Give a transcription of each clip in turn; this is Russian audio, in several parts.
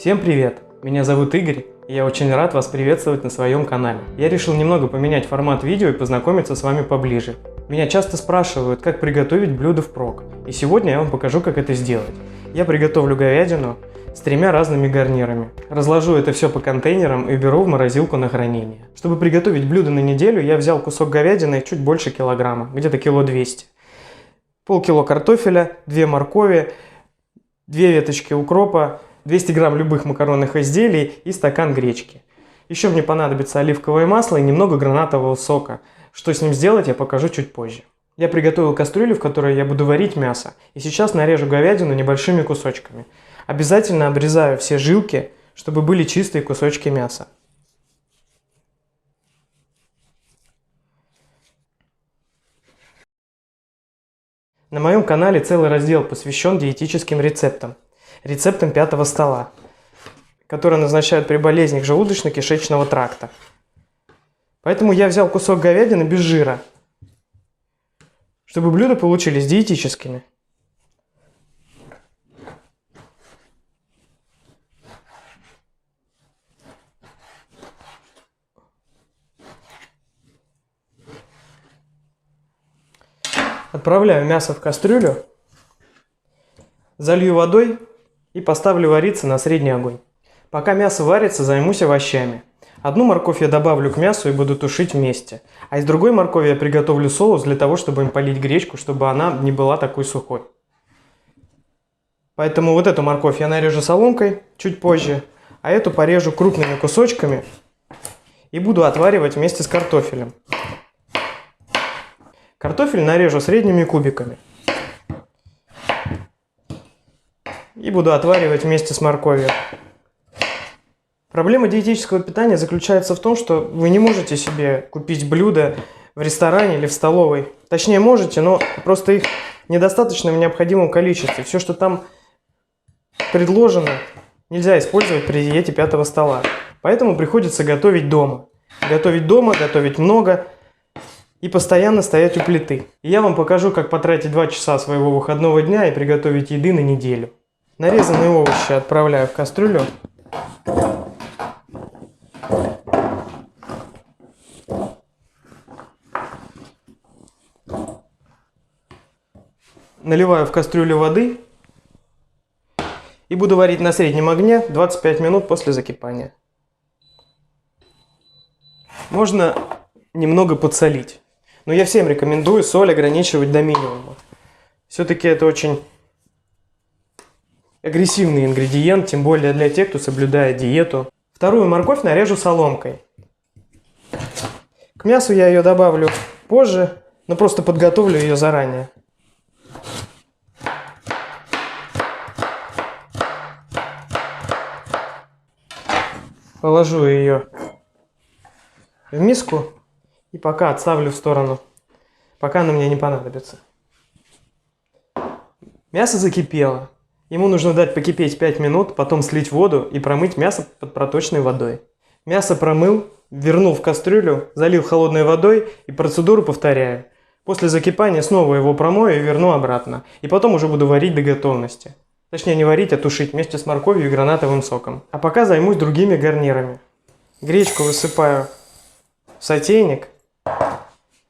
Всем привет! Меня зовут Игорь, и я очень рад вас приветствовать на своем канале. Я решил немного поменять формат видео и познакомиться с вами поближе. Меня часто спрашивают, как приготовить блюдо впрок, и сегодня я вам покажу, как это сделать. Я приготовлю говядину с 3 разными гарнирами. Разложу это все по контейнерам и беру в морозилку на хранение. Чтобы приготовить блюдо на неделю, я взял кусок говядины чуть больше килограмма, где-то кило 200. Полкило картофеля, 2 моркови, 2 веточки укропа, 200 грамм любых макаронных изделий и стакан гречки. Еще мне понадобится оливковое масло и немного гранатового сока. Что с ним сделать, я покажу чуть позже. Я приготовил кастрюлю, в которой я буду варить мясо. И сейчас нарежу говядину небольшими кусочками. Обязательно обрезаю все жилки, чтобы были чистые кусочки мяса. На моем канале целый раздел посвящен диетическим рецептам. Рецептам 5-го стола, которые назначают при болезнях желудочно-кишечного тракта. Поэтому я взял кусок говядины без жира, чтобы блюда получились диетическими. Отправляю мясо в кастрюлю, залью водой и поставлю вариться на средний огонь. Пока мясо варится, займусь овощами. Одну морковь я добавлю к мясу и буду тушить вместе. А из другой моркови я приготовлю соус для того, чтобы им полить гречку, чтобы она не была такой сухой. Поэтому вот эту морковь я нарежу соломкой чуть позже, а эту порежу крупными кусочками и буду отваривать вместе с картофелем. Картофель нарежу средними кубиками. И буду отваривать вместе с морковью. Проблема диетического питания заключается в том, что вы не можете себе купить блюда в ресторане или в столовой. Точнее можете, но просто их недостаточно в необходимом количестве. Все, что там предложено, нельзя использовать при диете 5-го стола. Поэтому приходится готовить дома. Готовить дома, готовить много и постоянно стоять у плиты. И я вам покажу, как потратить 2 часа своего выходного дня и приготовить еды на неделю. Нарезанные овощи отправляю в кастрюлю. Наливаю в кастрюлю воды и буду варить на среднем огне 25 минут после закипания. Можно немного подсолить, но я всем рекомендую соль ограничивать до минимума. Все-таки это очень агрессивный ингредиент, тем более для тех, кто соблюдает диету. Вторую морковь нарежу соломкой. К мясу я ее добавлю позже, но просто подготовлю ее заранее. Положу ее в миску и пока отставлю в сторону, пока она мне не понадобится. Мясо закипело. Ему нужно дать покипеть 5 минут, потом слить воду и промыть мясо под проточной водой. Мясо промыл, вернул в кастрюлю, залил холодной водой и процедуру повторяю. После закипания снова его промою и верну обратно. И потом уже буду варить до готовности. Точнее не варить, а тушить вместе с морковью и гранатовым соком. А пока займусь другими гарнирами. Гречку высыпаю в сотейник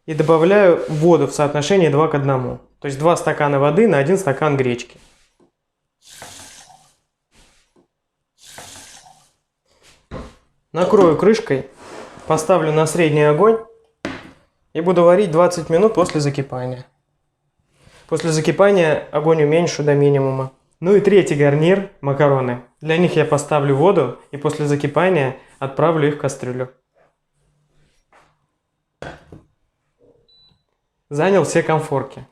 и добавляю воду в соотношении 2 к 1. То есть 2 стакана воды на 1 стакан гречки. Накрою крышкой, поставлю на средний огонь и буду варить 20 минут после закипания. После закипания огонь уменьшу до минимума. Ну и третий гарнир – макароны. Для них я поставлю воду и после закипания отправлю их в кастрюлю. Занял все конфорки.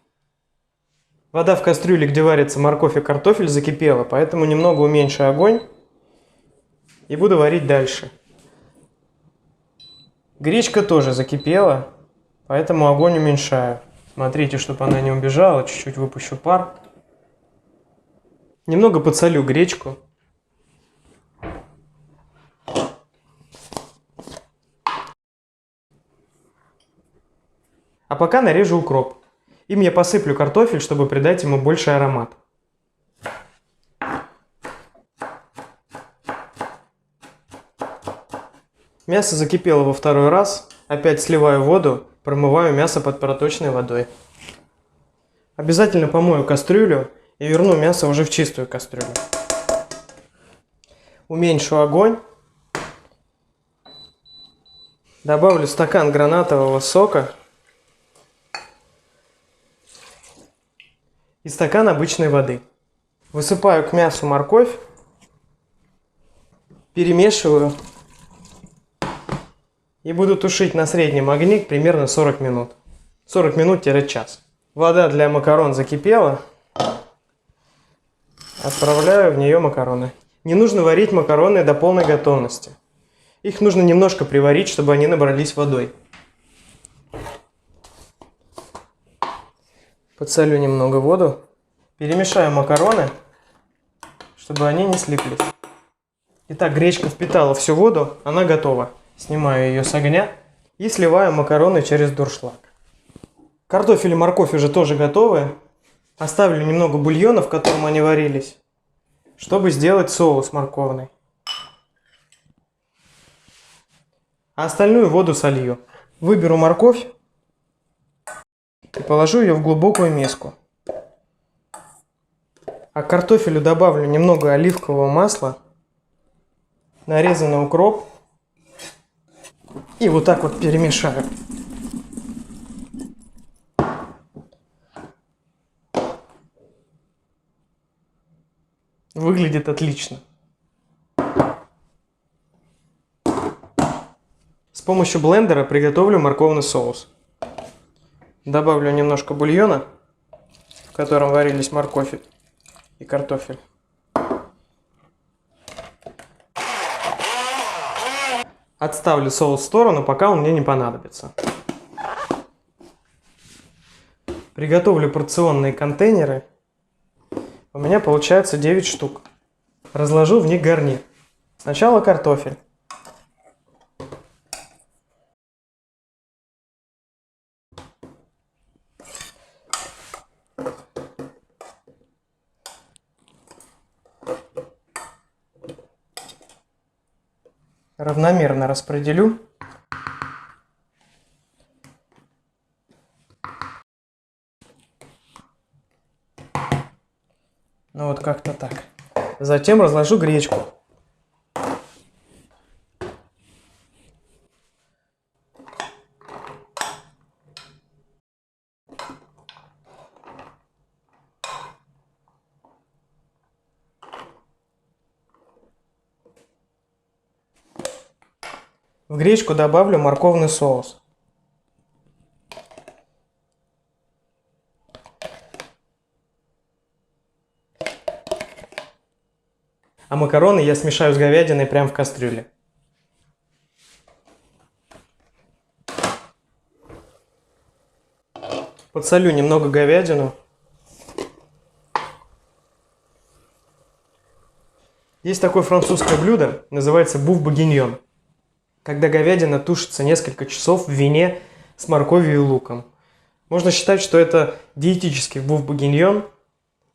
Вода в кастрюле, где варится морковь и картофель, закипела, поэтому немного уменьшу огонь и буду варить дальше. Гречка тоже закипела, поэтому огонь уменьшаю. Смотрите, чтобы она не убежала, чуть-чуть выпущу пар. Немного подсолю гречку. А пока нарежу укроп. Им я посыплю картофель, чтобы придать ему больше аромат. Мясо закипело во второй раз. Опять сливаю воду, промываю мясо под проточной водой. Обязательно помою кастрюлю и верну мясо уже в чистую кастрюлю. Уменьшу огонь. Добавлю стакан гранатового сока и стакан обычной воды. Высыпаю к мясу морковь, перемешиваю и буду тушить на среднем огне примерно 40 минут. 40 минут-час. Вода для макарон закипела. Отправляю в нее макароны. Не нужно варить макароны до полной готовности. Их нужно немножко приварить, чтобы они набрались водой. Подсолю немного воду. Перемешаю макароны, чтобы они не слиплись. Итак, гречка впитала всю воду, она готова. Снимаю ее с огня и сливаю макароны через дуршлаг. Картофель и морковь уже тоже готовы. Оставлю немного бульона, в котором они варились, чтобы сделать соус морковный. А остальную воду солью. Выберу морковь и положу ее в глубокую миску. А к картофелю добавлю немного оливкового масла, нарезанный укроп и вот так вот перемешаю. Выглядит отлично. С помощью блендера приготовлю морковный соус. Добавлю немножко бульона, в котором варились морковь и картофель. Отставлю соус в сторону, пока он мне не понадобится. Приготовлю порционные контейнеры. У меня получается 9 штук. Разложу в них гарнир. Сначала картофель. Равномерно распределю. Ну вот как-то так. Затем разложу гречку. В гречку добавлю морковный соус. А макароны я смешаю с говядиной прямо в кастрюле. Подсолю немного говядину. Есть такое французское блюдо, называется буф-багиньон. Когда говядина тушится несколько часов в вине с морковью и луком. Можно считать, что это диетический буф-багиньон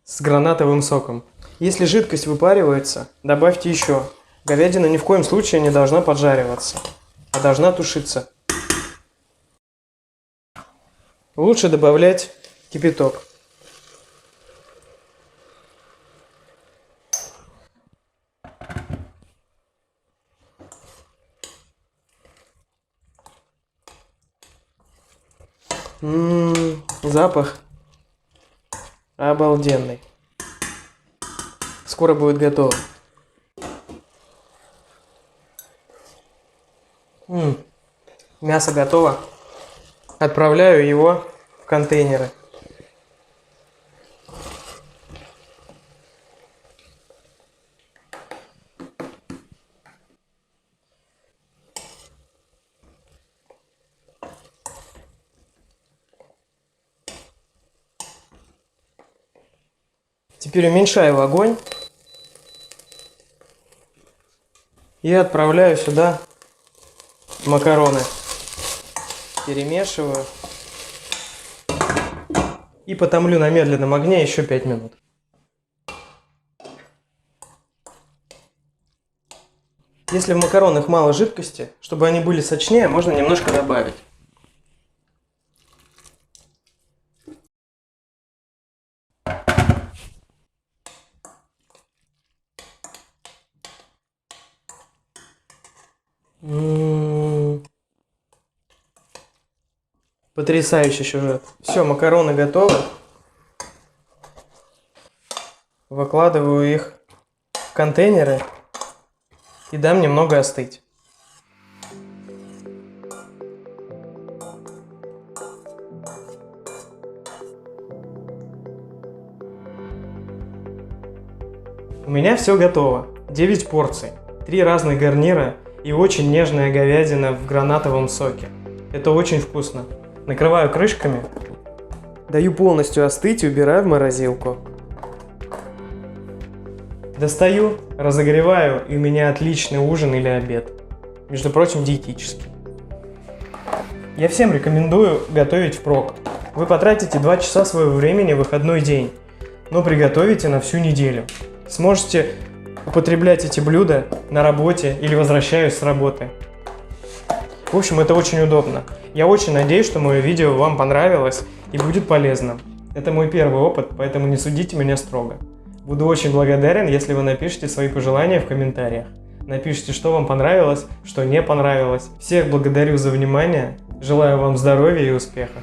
с гранатовым соком. Если жидкость выпаривается, добавьте еще. Говядина ни в коем случае не должна поджариваться, а должна тушиться. Лучше добавлять кипяток. Запах обалденный. Скоро будет готово. Мясо готово. Отправляю его в контейнеры. Теперь уменьшаю огонь и отправляю сюда макароны. Перемешиваю и потомлю на медленном огне еще 5 минут. Если в макаронах мало жидкости, чтобы они были сочнее, можно немножко добавить. Потрясающий сюжет. Все, макароны готовы. Выкладываю их в контейнеры и дам немного остыть. У меня все готово. 9 порций, 3 разных гарнира и очень нежная говядина в гранатовом соке. Это очень вкусно. Накрываю крышками, даю полностью остыть и убираю в морозилку. Достаю, разогреваю, и у меня отличный ужин или обед. Между прочим, диетический. Я всем рекомендую готовить впрок. Вы потратите 2 часа своего времени в выходной день, но приготовите на всю неделю. Сможете употреблять эти блюда на работе или возвращаясь с работы. В общем, это очень удобно. Я очень надеюсь, что мое видео вам понравилось и будет полезным. Это мой первый опыт, поэтому не судите меня строго. Буду очень благодарен, если вы напишите свои пожелания в комментариях. Напишите, что вам понравилось, что не понравилось. Всех благодарю за внимание. Желаю вам здоровья и успеха.